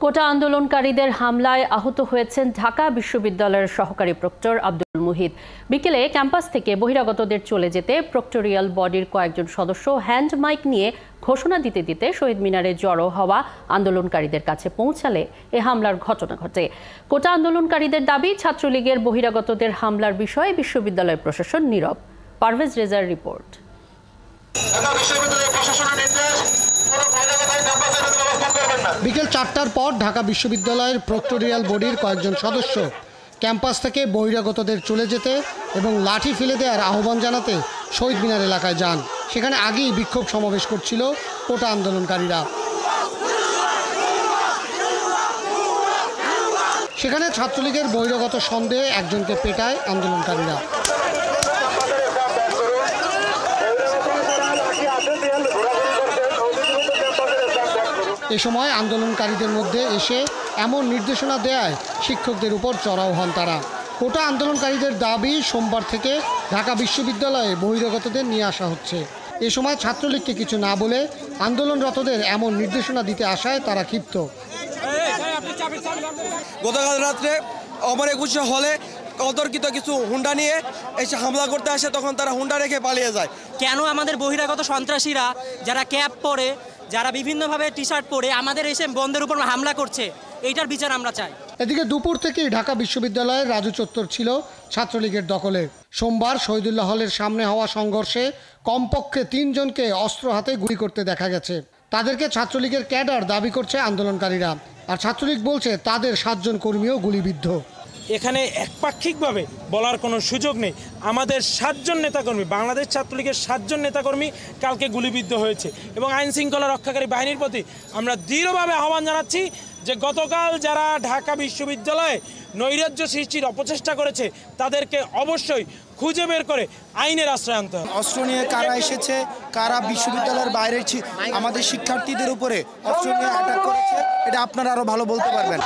কোটা আন্দোলনকারীদের হামলায় আহত হয়েছেন ঢাকা বিশ্ববিদ্যালয়ের সহকারী প্রক্টর আব্দুল মুহিত। বিকেলে ক্যাম্পাস থেকে বহিরাগতদের চলে যেতে প্রক্টোরিয়াল বডির কয়েকজন সদস্য হ্যান্ড মাইক নিয়ে ঘোষণা দিতে দিতে শহীদ মিনারে জড়ো হওয়া আন্দোলনকারীদের কাছে পৌঁছালে এ হামলার ঘটনা ঘটে। কোটা আন্দোলনকারীদের দাবি, ছাত্রলীগের বহিরাগতদের হামলার বিষয়ে বিশ্ববিদ্যালয় প্রশাসন নীরব। পারভেজ রেজার রিপোর্ট। বিকেল 4টার পর ঢাকা বিশ্ববিদ্যালয়ের প্রক্টোরিয়াল বডির কয়েকজন সদস্য ক্যাম্পাস থেকে বহিরাগতদের চলে যেতে এবং লাঠি ফেলে দেওয়ার আহ্বান জানাতে শহীদ মিনার এলাকায় যান। সেখানে আগেই বিক্ষোভ সমাবেশ করছিল কোটা আন্দোলনকারীরা। সেখানে ছাত্রলীগের বহিরাগত সন্দেহে একজনকে পেটায় আন্দোলনকারীরা। এ সময় আন্দোলনকারীদের মধ্যে এসে এমন নির্দেশনা দেয় শিক্ষকদের উপর চড়াও হন তারা। কোটা আন্দোলনকারীদের দাবি, সোমবার থেকে ঢাকা বিশ্ববিদ্যালয়ে বহিরাগতদের নিয়ে আসা হচ্ছে। এ সময় ছাত্রলীগকে কিছু না বলে আন্দোলনরতদের এমন নির্দেশনা দিতে আসায় তারা ক্ষিপ্ত। গতকাল রাত্রে অমর একুশে হলে অতর্কিত কিছু হুন্ডা নিয়ে এসে হামলা করতে আসে, তখন তারা হুন্ডা রেখে পালিয়ে যায়। কেন আমাদের বহিরাগত সন্ত্রাসীরা যারা ক্যাপ পরে, যারা বিভিন্নভাবে টি শার্ট পরে আমাদের এসে বন্ধের উপর হামলা করছে, এইটার বিচার আমরা চাই। এদিকে দুপুর থেকেই ঢাকা বিশ্ববিদ্যালয়ের রাজু চত্বর ছিল ছাত্রলীগের দখলে। সোমবার শহীদুল্লাহ হলের সামনে হওয়া সংঘর্ষে কমপক্ষে 3 জনকে অস্ত্র হাতে গুলি করতে দেখা গেছে। তাদেরকে ছাত্রলীগের ক্যাডার দাবি করছে আন্দোলনকারীরা, আর ছাত্রলীগ বলছে তাদের 7 জন কর্মীও গুলিবিদ্ধ। এখানে একপাক্ষিকভাবে বলার কোনো সুযোগ নেই। আমাদের 7 জন নেতাকর্মী, বাংলাদেশ ছাত্রলীগের 7 জন নেতাকর্মী কালকে গুলিবিদ্ধ হয়েছে এবং আইন শৃঙ্খলা রক্ষাকারী বাহিনীর প্রতি আমরা দৃঢ়ভাবে আহ্বান জানাচ্ছি যে গতকাল যারা ঢাকা বিশ্ববিদ্যালয়ে নৈরাজ্য সৃষ্টির অপচেষ্টা করেছে তাদেরকে অবশ্যই খুঁজে বের করে আইনের আশ্রয় আনতে হবে। অস্ত্র নিয়ে কারা এসেছে, কারা বিশ্ববিদ্যালয়ের বাইরে আমাদের শিক্ষার্থীদের উপরে অস্ত্র নিয়ে অ্যাটাক করেছে, এটা আপনারা আরও ভালো বলতে পারবেন।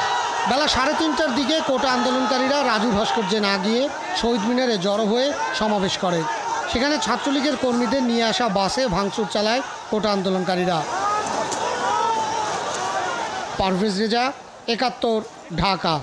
বেলা 3:30টার দিকে কোটা আন্দোলনকারীরা রাজু ভাস্কর্যে না গিয়ে শহীদ মিনারে জড়ো হয়ে সমাবেশ করে। সেখানে ছাত্রলীগের কর্মীদের নিয়ে আসা বাসে ভাঙচুর চালায় কোটা আন্দোলনকারীরা। পারভেজ রেজা, 71, ঢাকা।